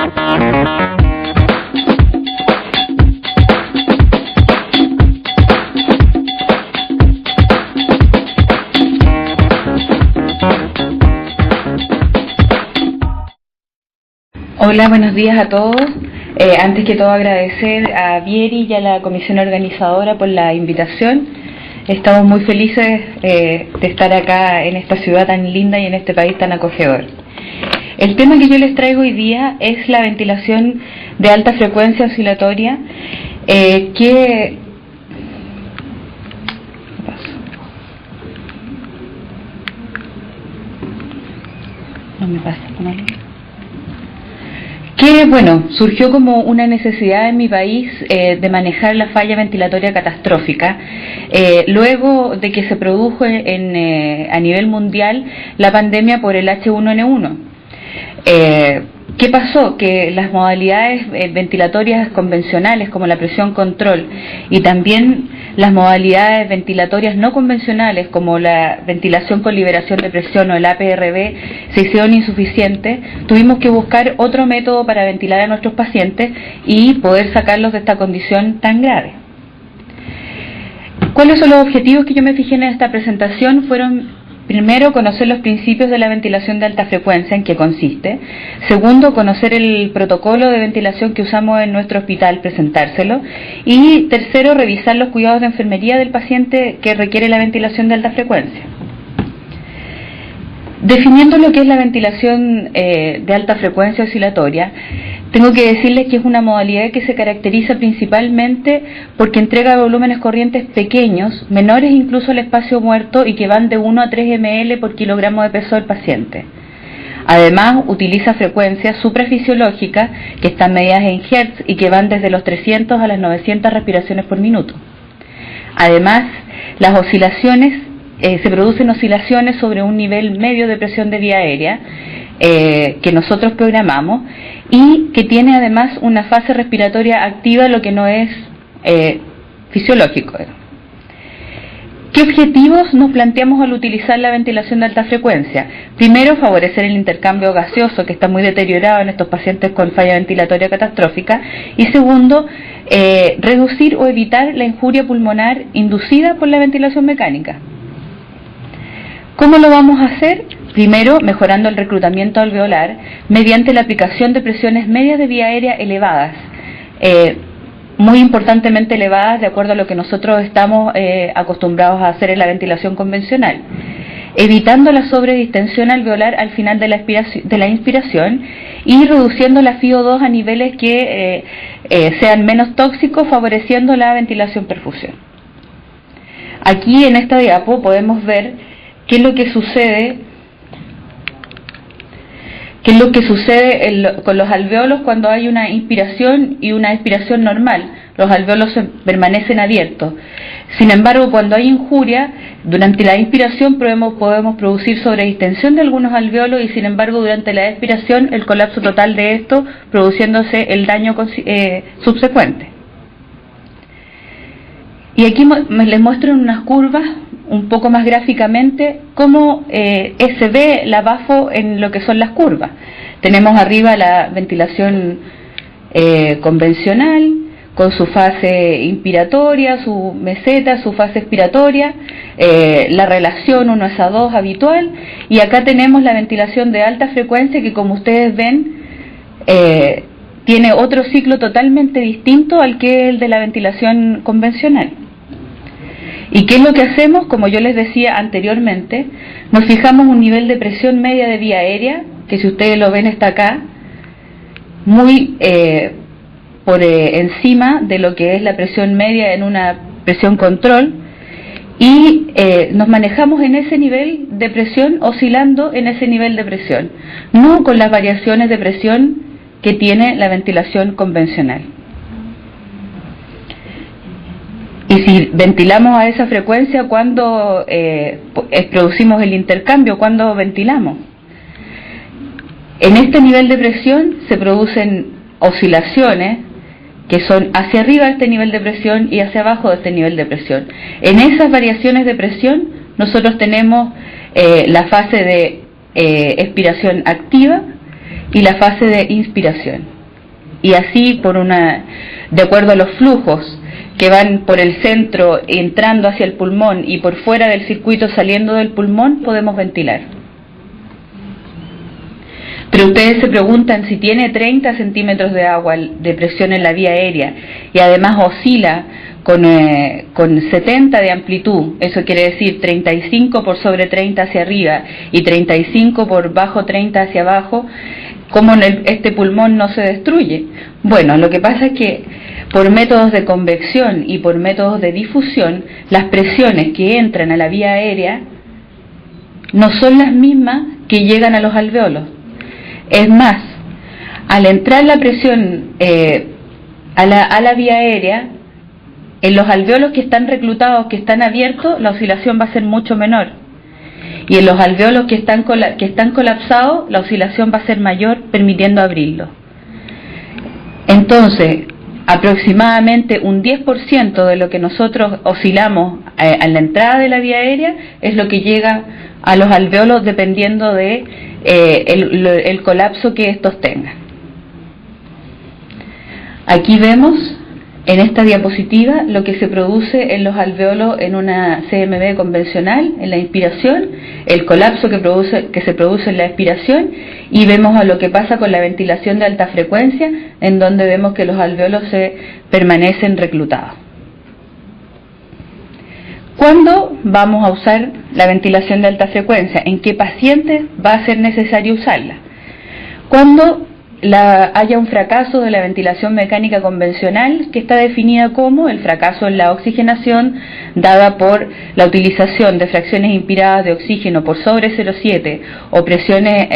Hola, buenos días a todos. Antes que todo agradecer a Vieri y a la comisión organizadora por la invitación. Estamos muy felices de estar acá en esta ciudad tan linda y en este país tan acogedor. El tema que yo les traigo hoy día es la ventilación de alta frecuencia oscilatoria que... No me pasa, que bueno, surgió como una necesidad en mi país de manejar la falla ventilatoria catastrófica, luego de que se produjo a nivel mundial la pandemia por el H1N1. ¿Qué pasó? Que las modalidades ventilatorias convencionales como la presión control y también las modalidades ventilatorias no convencionales como la ventilación con liberación de presión o el APRB se hicieron insuficientes. Tuvimos que buscar otro método para ventilar a nuestros pacientes y poder sacarlos de esta condición tan grave. ¿Cuáles son los objetivos que yo me fijé en esta presentación? Fueron: primero, conocer los principios de la ventilación de alta frecuencia, en qué consiste. Segundo, conocer el protocolo de ventilación que usamos en nuestro hospital, presentárselo. Y tercero, revisar los cuidados de enfermería del paciente que requiere la ventilación de alta frecuencia. Definiendo lo que es la ventilación de alta frecuencia oscilatoria, tengo que decirles que es una modalidad que se caracteriza principalmente porque entrega volúmenes corrientes pequeños, menores incluso al espacio muerto, y que van de 1 a 3 ml por kilogramo de peso del paciente. Además, utiliza frecuencias suprafisiológicas que están medidas en Hertz y que van desde los 300 a las 900 respiraciones por minuto. Además, las oscilaciones se producen oscilaciones sobre un nivel medio de presión de vía aérea que nosotros programamos y que tiene además una fase respiratoria activa, lo que no es fisiológico. ¿Qué objetivos nos planteamos al utilizar la ventilación de alta frecuencia? Primero, favorecer el intercambio gaseoso, que está muy deteriorado en estos pacientes con falla ventilatoria catastrófica. Y segundo, reducir o evitar la injuria pulmonar inducida por la ventilación mecánica. ¿Cómo lo vamos a hacer? Primero, mejorando el reclutamiento alveolar mediante la aplicación de presiones medias de vía aérea elevadas, muy importantemente elevadas de acuerdo a lo que nosotros estamos acostumbrados a hacer en la ventilación convencional, evitando la sobredistensión alveolar al final de la inspiración y reduciendo la FiO2 a niveles que sean menos tóxicos, favoreciendo la ventilación-perfusión. Aquí en esta diapo podemos ver qué es lo que sucede con los alvéolos cuando hay una inspiración y una expiración normal. Los alvéolos permanecen abiertos. Sin embargo, cuando hay injuria, durante la inspiración podemos producir sobredistensión de algunos alvéolos y sin embargo durante la expiración el colapso total de esto, produciéndose el daño subsecuente. Y aquí les muestro en unas curvas un poco más gráficamente cómo se ve la BAFO en lo que son las curvas. Tenemos arriba la ventilación convencional con su fase inspiratoria, su meseta, su fase expiratoria, la relación 1:2 habitual, y acá tenemos la ventilación de alta frecuencia que, como ustedes ven, tiene otro ciclo totalmente distinto al que es el de la ventilación convencional. ¿Y qué es lo que hacemos? Como yo les decía anteriormente, nos fijamos un nivel de presión media de vía aérea, que si ustedes lo ven está acá, muy por encima de lo que es la presión media en una presión control, y nos manejamos en ese nivel de presión, oscilando en ese nivel de presión, no con las variaciones de presión que tiene la ventilación convencional. Y si ventilamos a esa frecuencia, ¿cuándo producimos el intercambio? ¿Cuándo ventilamos? En este nivel de presión se producen oscilaciones que son hacia arriba de este nivel de presión y hacia abajo de este nivel de presión. En esas variaciones de presión nosotros tenemos la fase de expiración activa y la fase de inspiración. y así de acuerdo a los flujos que van por el centro entrando hacia el pulmón y por fuera del circuito saliendo del pulmón, podemos ventilar. Pero ustedes se preguntan si tiene 30 centímetros de agua de presión en la vía aérea y además oscila con 70 de amplitud, eso quiere decir 35 por sobre 30 hacia arriba y 35 por bajo 30 hacia abajo, ¿cómo este pulmón no se destruye? Bueno, lo que pasa es que por métodos de convección y por métodos de difusión, las presiones que entran a la vía aérea no son las mismas que llegan a los alvéolos. Es más, al entrar la presión a la vía aérea, en los alvéolos que están reclutados, que están abiertos, la oscilación va a ser mucho menor. Y en los alvéolos que están colapsados, la oscilación va a ser mayor, permitiendo abrirlo. Entonces, aproximadamente un 10% de lo que nosotros oscilamos a la entrada de la vía aérea es lo que llega a los alvéolos dependiendo de el colapso que estos tengan. Aquí vemos en esta diapositiva lo que se produce en los alvéolos en una CMB convencional, en la inspiración, el colapso que se produce en la expiración, y vemos a lo que pasa con la ventilación de alta frecuencia, en donde vemos que los alvéolos se permanecen reclutados. ¿Cuándo vamos a usar la ventilación de alta frecuencia? ¿En qué pacientes va a ser necesario usarla? Cuando haya un fracaso de la ventilación mecánica convencional, que está definida como el fracaso en la oxigenación dada por la utilización de fracciones inspiradas de oxígeno por sobre 0,7 o presiones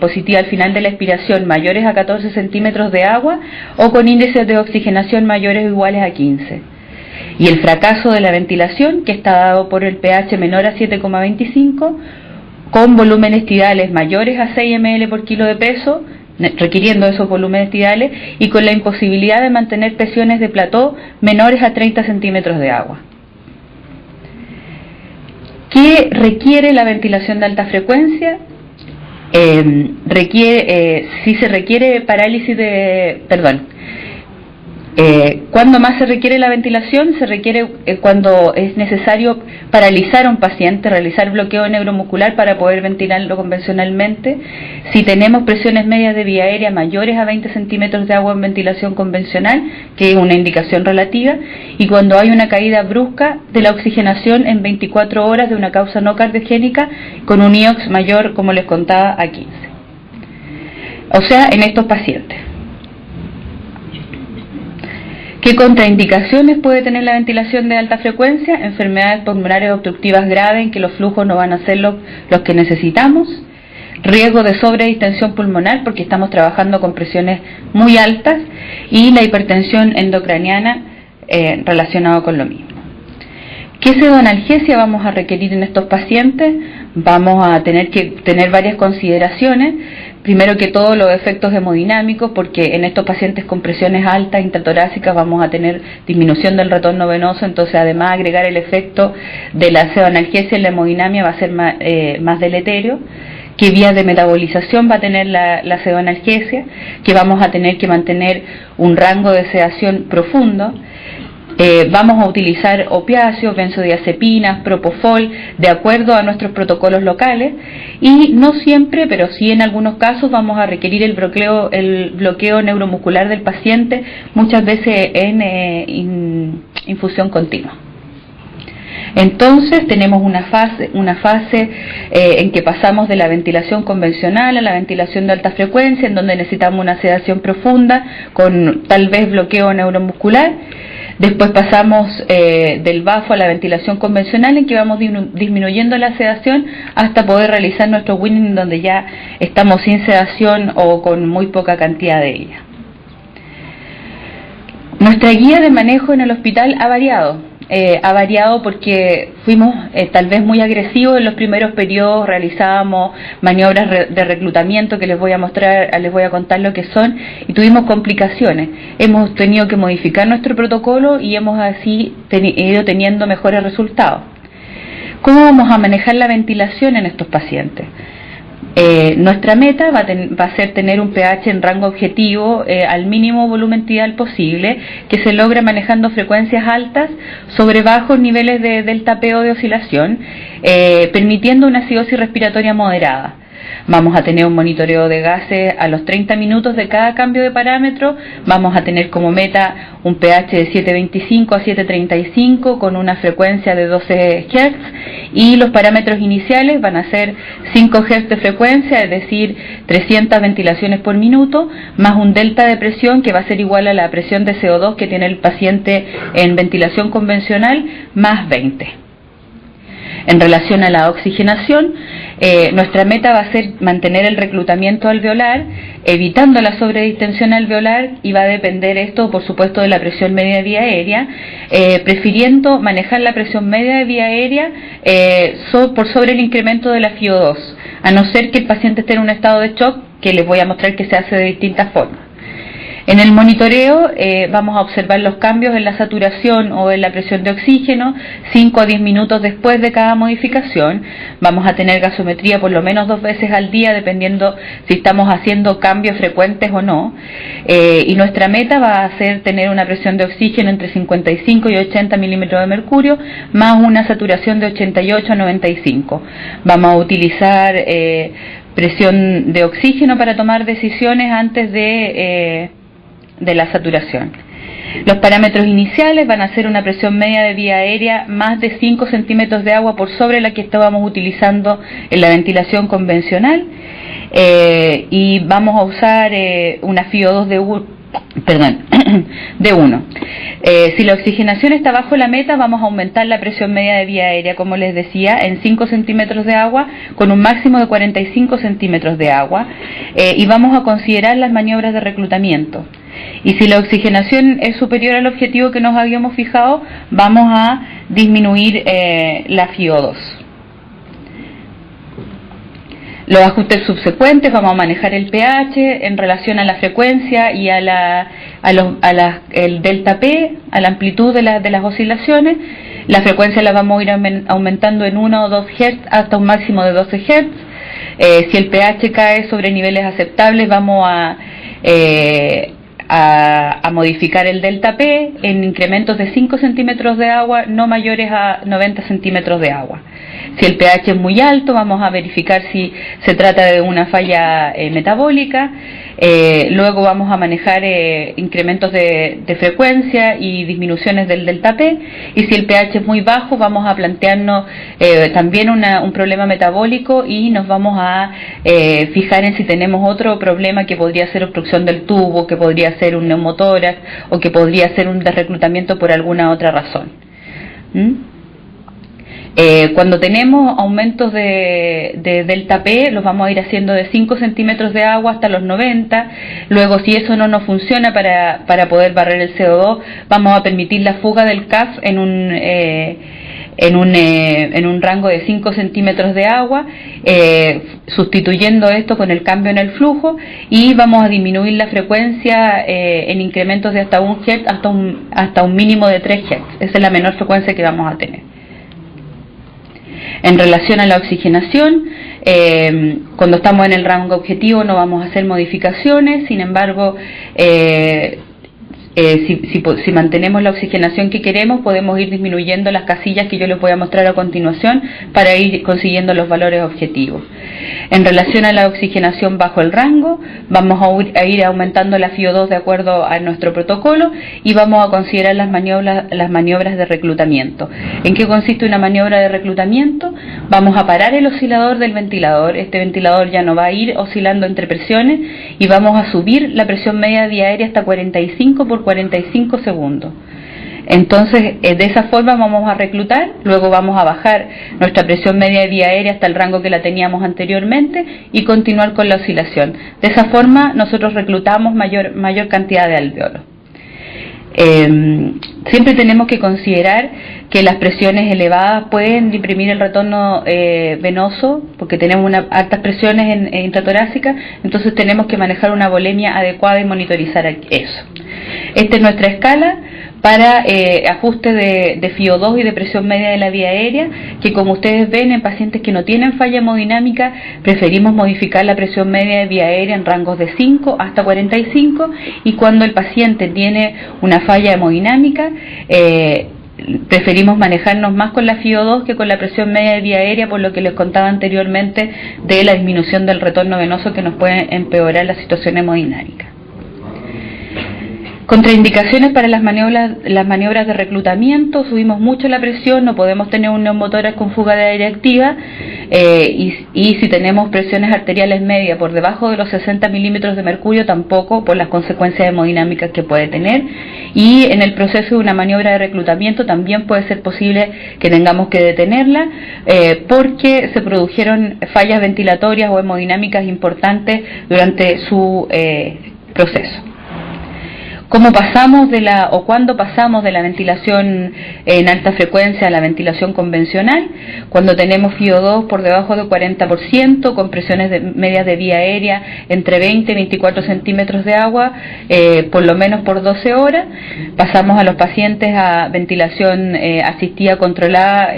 positivas al final de la expiración mayores a 14 centímetros de agua o con índices de oxigenación mayores o iguales a 15. Y el fracaso de la ventilación, que está dado por el pH menor a 7,25 con volúmenes tidales mayores a 6 ml por kilo de peso, requiriendo esos volúmenes tidales, y con la imposibilidad de mantener presiones de plató menores a 30 centímetros de agua. ¿Qué requiere la ventilación de alta frecuencia? Si se requiere ¿cuándo más se requiere la ventilación? Se requiere cuando es necesario paralizar a un paciente, realizar bloqueo neuromuscular para poder ventilarlo convencionalmente. Si tenemos presiones medias de vía aérea mayores a 20 centímetros de agua en ventilación convencional, que es una indicación relativa, y cuando hay una caída brusca de la oxigenación en 24 horas de una causa no cardiogénica con un IOX mayor, como les contaba, a 15. O sea, en estos pacientes. ¿Qué contraindicaciones puede tener la ventilación de alta frecuencia? Enfermedades pulmonares obstructivas graves en que los flujos no van a ser los que necesitamos. Riesgo de sobredistensión pulmonar porque estamos trabajando con presiones muy altas. Y la hipertensión endocraniana relacionada con lo mismo. ¿Qué pseudoanalgesia vamos a requerir en estos pacientes? Vamos a tener que tener varias consideraciones. Primero que todo, los efectos hemodinámicos, porque en estos pacientes con presiones altas intratorácicas vamos a tener disminución del retorno venoso, entonces además agregar el efecto de la pseudoanalgesia en la hemodinamia va a ser más deleterio. ¿Qué vías de metabolización va a tener la pseudoanalgesia? Que vamos a tener que mantener un rango de sedación profundo. Vamos a utilizar opiáceos, benzodiazepinas, propofol, de acuerdo a nuestros protocolos locales, y no siempre, pero sí en algunos casos vamos a requerir el bloqueo neuromuscular del paciente, muchas veces en infusión continua. Entonces tenemos una fase en que pasamos de la ventilación convencional a la ventilación de alta frecuencia, en donde necesitamos una sedación profunda con tal vez bloqueo neuromuscular. Después pasamos del BAFO a la ventilación convencional, en que vamos disminuyendo la sedación hasta poder realizar nuestro weaning, donde ya estamos sin sedación o con muy poca cantidad de ella. Nuestra guía de manejo en el hospital ha variado porque fuimos tal vez muy agresivos en los primeros periodos, realizábamos maniobras de reclutamiento que les voy a contar lo que son, y tuvimos complicaciones. Hemos tenido que modificar nuestro protocolo y hemos así ido teniendo mejores resultados. ¿Cómo vamos a manejar la ventilación en estos pacientes? Nuestra meta va a ser tener un pH en rango objetivo al mínimo volumen tidal posible, que se logra manejando frecuencias altas sobre bajos niveles de delta P o de oscilación, permitiendo una acidosis respiratoria moderada. Vamos a tener un monitoreo de gases a los 30 minutos de cada cambio de parámetro. Vamos a tener como meta un pH de 7.25 a 7.35 con una frecuencia de 12 Hz, y los parámetros iniciales van a ser 5 Hz de frecuencia, es decir, 300 ventilaciones por minuto, más un delta de presión que va a ser igual a la presión de CO2 que tiene el paciente en ventilación convencional, más 20. En relación a la oxigenación, nuestra meta va a ser mantener el reclutamiento alveolar, evitando la sobredistensión alveolar, y va a depender esto, por supuesto, de la presión media de vía aérea, prefiriendo manejar la presión media de vía aérea por sobre el incremento de la FiO2, a no ser que el paciente esté en un estado de shock, que les voy a mostrar que se hace de distintas formas. En el monitoreo vamos a observar los cambios en la saturación o en la presión de oxígeno 5 a 10 minutos después de cada modificación. Vamos a tener gasometría por lo menos 2 veces al día, dependiendo si estamos haciendo cambios frecuentes o no. Y nuestra meta va a ser tener una presión de oxígeno entre 55 y 80 milímetros de mercurio, más una saturación de 88 a 95. Vamos a utilizar presión de oxígeno para tomar decisiones antes de la saturación. Los parámetros iniciales van a ser una presión media de vía aérea más de 5 centímetros de agua por sobre la que estábamos utilizando en la ventilación convencional, y vamos a usar una FiO2 de 1. Si la oxigenación está bajo la meta, vamos a aumentar la presión media de vía aérea, como les decía, en 5 centímetros de agua, con un máximo de 45 centímetros de agua, y vamos a considerar las maniobras de reclutamiento. Y si la oxigenación es superior al objetivo que nos habíamos fijado, vamos a disminuir la FiO2. Los ajustes subsecuentes, vamos a manejar el pH en relación a la frecuencia y el delta P, a la amplitud de las oscilaciones. La frecuencia la vamos a ir aumentando en 1 o 2 Hz hasta un máximo de 12 Hz. Si el pH cae sobre niveles aceptables, vamos a modificar el delta P en incrementos de 5 centímetros de agua no mayores a 90 centímetros de agua. Si el pH es muy alto, vamos a verificar si se trata de una falla metabólica. Luego vamos a manejar incrementos de frecuencia y disminuciones del delta P, y si el pH es muy bajo, vamos a plantearnos también un problema metabólico, y nos vamos a fijar en si tenemos otro problema que podría ser obstrucción del tubo, que podría ser un neumotórax o que podría ser un desreclutamiento por alguna otra razón. Cuando tenemos aumentos de delta P, los vamos a ir haciendo de 5 centímetros de agua hasta los 90. Luego, si eso no nos funciona para poder barrer el CO2, vamos a permitir la fuga del CAF en un rango de 5 centímetros de agua, sustituyendo esto con el cambio en el flujo, y vamos a disminuir la frecuencia en incrementos de hasta 1 Hz hasta un mínimo de 3 Hz. Esa es la menor frecuencia que vamos a tener. En relación a la oxigenación, cuando estamos en el rango objetivo no vamos a hacer modificaciones. Sin embargo, si mantenemos la oxigenación que queremos, podemos ir disminuyendo las casillas que yo les voy a mostrar a continuación para ir consiguiendo los valores objetivos. En relación a la oxigenación bajo el rango, vamos a ir aumentando la FiO2 de acuerdo a nuestro protocolo, y vamos a considerar las maniobras de reclutamiento. ¿En qué consiste una maniobra de reclutamiento? Vamos a parar el oscilador del ventilador. Este ventilador ya no va a ir oscilando entre presiones, y vamos a subir la presión media de vía aérea hasta 45 por 45 segundos. Entonces, de esa forma vamos a reclutar, luego vamos a bajar nuestra presión media de vía aérea hasta el rango que la teníamos anteriormente y continuar con la oscilación. De esa forma nosotros reclutamos mayor cantidad de alveolos. Siempre tenemos que considerar que las presiones elevadas pueden deprimir el retorno venoso, porque tenemos altas presiones intratorácicas, entonces tenemos que manejar una volemia adecuada y monitorizar eso. Esta es nuestra escala para ajuste de FiO2 y de presión media de la vía aérea, que como ustedes ven en pacientes que no tienen falla hemodinámica, preferimos modificar la presión media de vía aérea en rangos de 5 hasta 45, y cuando el paciente tiene una falla hemodinámica, preferimos manejarnos más con la FiO2 que con la presión media de vía aérea, por lo que les contaba anteriormente de la disminución del retorno venoso que nos puede empeorar la situación hemodinámica. Contraindicaciones para las maniobras de reclutamiento: subimos mucho la presión, no podemos tener un neumotórax con fuga de aire activa, y si tenemos presiones arteriales medias por debajo de los 60 milímetros de mercurio, tampoco, por las consecuencias hemodinámicas que puede tener. Y en el proceso de una maniobra de reclutamiento también puede ser posible que tengamos que detenerla, porque se produjeron fallas ventilatorias o hemodinámicas importantes durante su proceso. ¿Cómo pasamos cuándo pasamos de la ventilación en alta frecuencia a la ventilación convencional? Cuando tenemos FiO2 por debajo del 40%, con presiones medias de vía aérea entre 20 y 24 centímetros de agua, por lo menos por 12 horas. Pasamos a los pacientes a ventilación asistida controlada,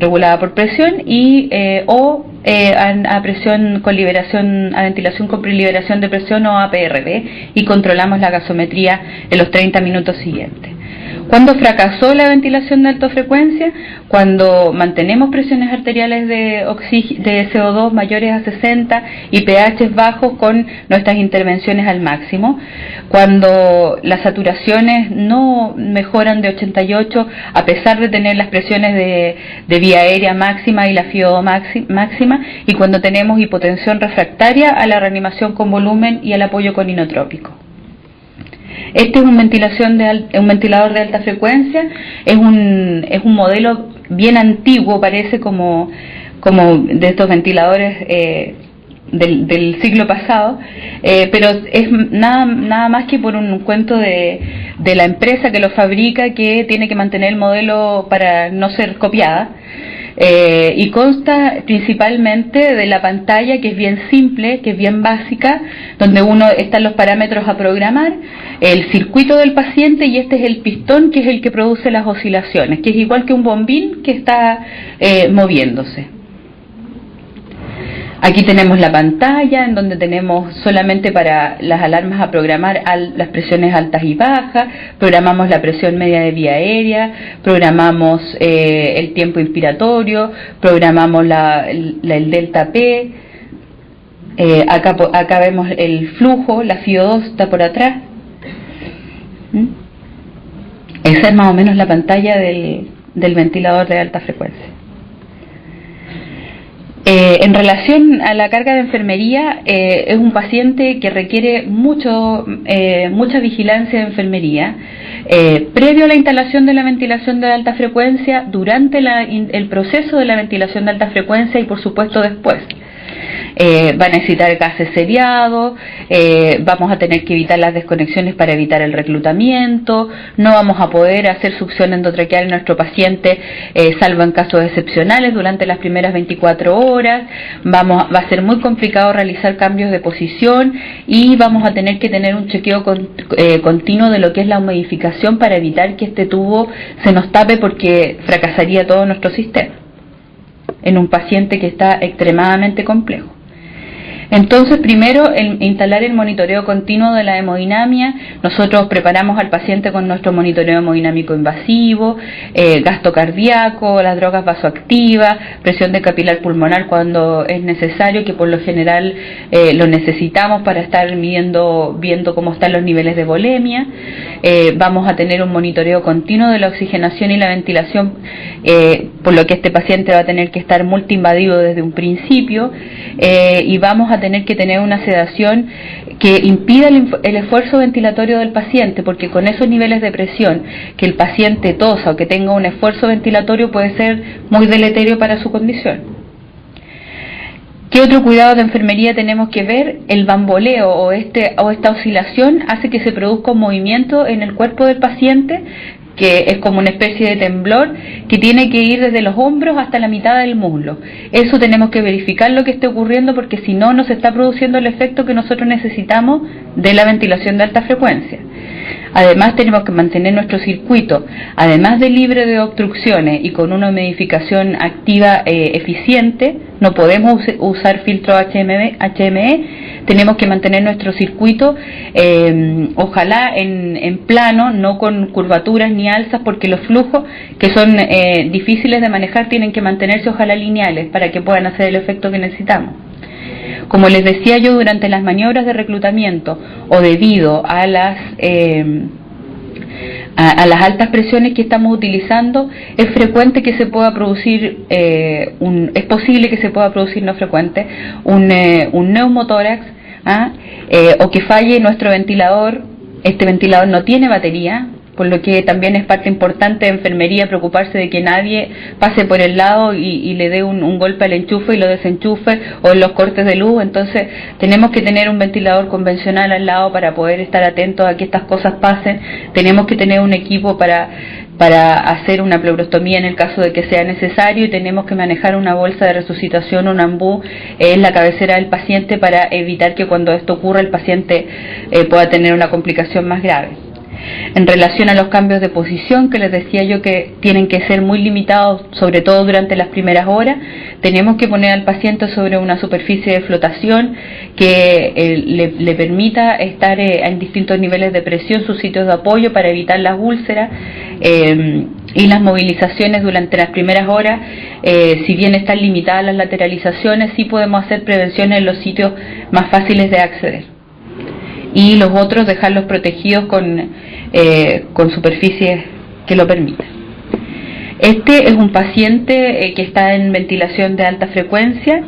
regulada por presión, y a presión con liberación, a ventilación con liberación de presión o APRB, y controlamos la gasometría en los 30 minutos siguientes. ¿Cuándo fracasó la ventilación de alta frecuencia? Cuando mantenemos presiones arteriales de CO2 mayores a 60 y pH bajos con nuestras intervenciones al máximo. Cuando las saturaciones no mejoran de 88 a pesar de tener las presiones de vía aérea máxima y la FiO2 máxima. Y cuando tenemos hipotensión refractaria a la reanimación con volumen y al apoyo con inotrópico. Este es un ventilador de alta frecuencia, es un modelo bien antiguo, parece como de estos ventiladores del siglo pasado, pero es nada más que por un cuento de la empresa que lo fabrica, que tiene que mantener el modelo para no ser copiada. Y consta principalmente de la pantalla, que es bien simple, que es bien básica, donde están los parámetros a programar, el circuito del paciente, y este es el pistón, que es el que produce las oscilaciones, que es igual que un bombín que está moviéndose. Aquí tenemos la pantalla, en donde tenemos solamente para las alarmas a programar las presiones altas y bajas, programamos la presión media de vía aérea, programamos el tiempo inspiratorio, programamos el delta P, acá vemos el flujo, la FiO2 está por atrás. Esa es más o menos la pantalla del ventilador de alta frecuencia. En relación a la carga de enfermería, es un paciente que requiere mucha vigilancia de enfermería, previo a la instalación de la ventilación de alta frecuencia, durante el proceso de la ventilación de alta frecuencia y por supuesto después. Va a necesitar gases seriados, vamos a tener que evitar las desconexiones para evitar el reclutamiento, no vamos a poder hacer succión endotraqueal en nuestro paciente, salvo en casos excepcionales, durante las primeras 24 horas, va a ser muy complicado realizar cambios de posición, y vamos a tener que tener un chequeo continuo de lo que es la humidificación, para evitar que este tubo se nos tape, porque fracasaría todo nuestro sistema en un paciente que está extremadamente complejo. Entonces, primero, instalar el monitoreo continuo de la hemodinamia. Nosotros preparamos al paciente con nuestro monitoreo hemodinámico invasivo, gasto cardíaco, las drogas vasoactivas, presión de capilar pulmonar cuando es necesario, que por lo general lo necesitamos para estar viendo cómo están los niveles de volemia. Vamos a tener un monitoreo continuo de la oxigenación y la ventilación, por lo que este paciente va a tener que estar multiinvadido desde un principio, y vamos a tener que tener una sedación que impida el esfuerzo ventilatorio del paciente, porque con esos niveles de presión, que el paciente tosa o que tenga un esfuerzo ventilatorio puede ser muy deleterio para su condición. ¿Qué otro cuidado de enfermería tenemos que ver? El bamboleo o esta oscilación hace que se produzca un movimiento en el cuerpo del paciente, que es como una especie de temblor que tiene que ir desde los hombros hasta la mitad del muslo. Eso tenemos que verificar lo que esté ocurriendo, porque si no, no se está produciendo el efecto que nosotros necesitamos de la ventilación de alta frecuencia. Además, tenemos que mantener nuestro circuito, además de libre de obstrucciones y con una humidificación activa eficiente. No podemos usar filtro HME, tenemos que mantener nuestro circuito ojalá en plano, no con curvaturas ni alzas, porque los flujos que son difíciles de manejar tienen que mantenerse ojalá lineales para que puedan hacer el efecto que necesitamos. Como les decía yo, durante las maniobras de reclutamiento o debido a las altas presiones que estamos utilizando, es frecuente que se pueda producir, es posible que se pueda producir, no frecuente, un neumotórax, o que falle nuestro ventilador. Este ventilador no tiene batería, por lo que también es parte importante de enfermería preocuparse de que nadie pase por el lado y le dé un golpe al enchufe y lo desenchufe, o en los cortes de luz. Entonces tenemos que tener un ventilador convencional al lado para poder estar atentos a que estas cosas pasen. Tenemos que tener un equipo para hacer una pleurostomía en el caso de que sea necesario, y tenemos que manejar una bolsa de resucitación, un ambú en la cabecera del paciente para evitar que cuando esto ocurra el paciente pueda tener una complicación más grave. En relación a los cambios de posición, que les decía yo que tienen que ser muy limitados, sobre todo durante las primeras horas, tenemos que poner al paciente sobre una superficie de flotación que le permita estar en distintos niveles de presión, sus sitios de apoyo, para evitar las úlceras y las movilizaciones durante las primeras horas. Si bien están limitadas las lateralizaciones, sí podemos hacer prevención en los sitios más fáciles de acceder, y los otros dejarlos protegidos con superficies que lo permitan. Este es un paciente que está en ventilación de alta frecuencia.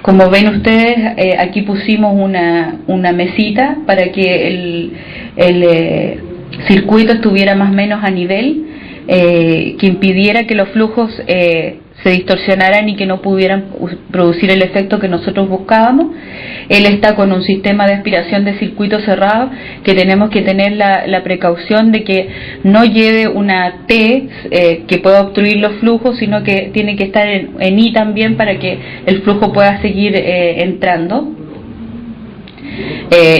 Como ven ustedes, aquí pusimos una mesita para que el circuito estuviera más o menos a nivel, que impidiera que los flujos se distorsionaran y que no pudieran producir el efecto que nosotros buscábamos. Él está con un sistema de aspiración de circuito cerrado, que tenemos que tener la precaución de que no lleve una T que pueda obstruir los flujos, sino que tiene que estar en I también para que el flujo pueda seguir entrando.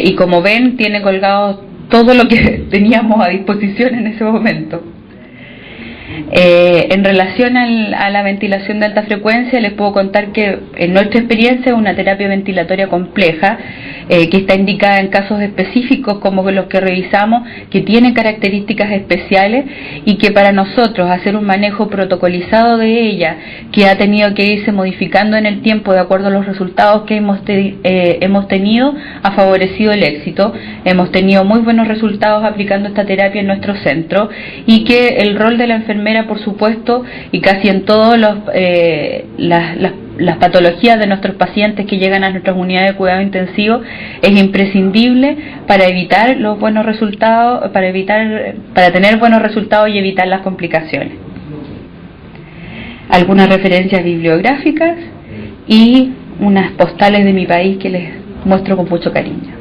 Y como ven, tiene colgado todo lo que teníamos a disposición en ese momento. En relación a la ventilación de alta frecuencia, les puedo contar que en nuestra experiencia es una terapia ventilatoria compleja, que está indicada en casos específicos como los que revisamos, que tiene características especiales, y que para nosotros hacer un manejo protocolizado de ella, que ha tenido que irse modificando en el tiempo de acuerdo a los resultados que hemos tenido, ha favorecido el éxito. Hemos tenido muy buenos resultados aplicando esta terapia en nuestro centro, y que el rol de la enfermera, por supuesto, y casi en todas las patologías de nuestros pacientes que llegan a nuestras unidades de cuidado intensivo, es imprescindible para evitar los buenos resultados, para tener buenos resultados y evitar las complicaciones. Algunas referencias bibliográficas y unas postales de mi país que les muestro con mucho cariño.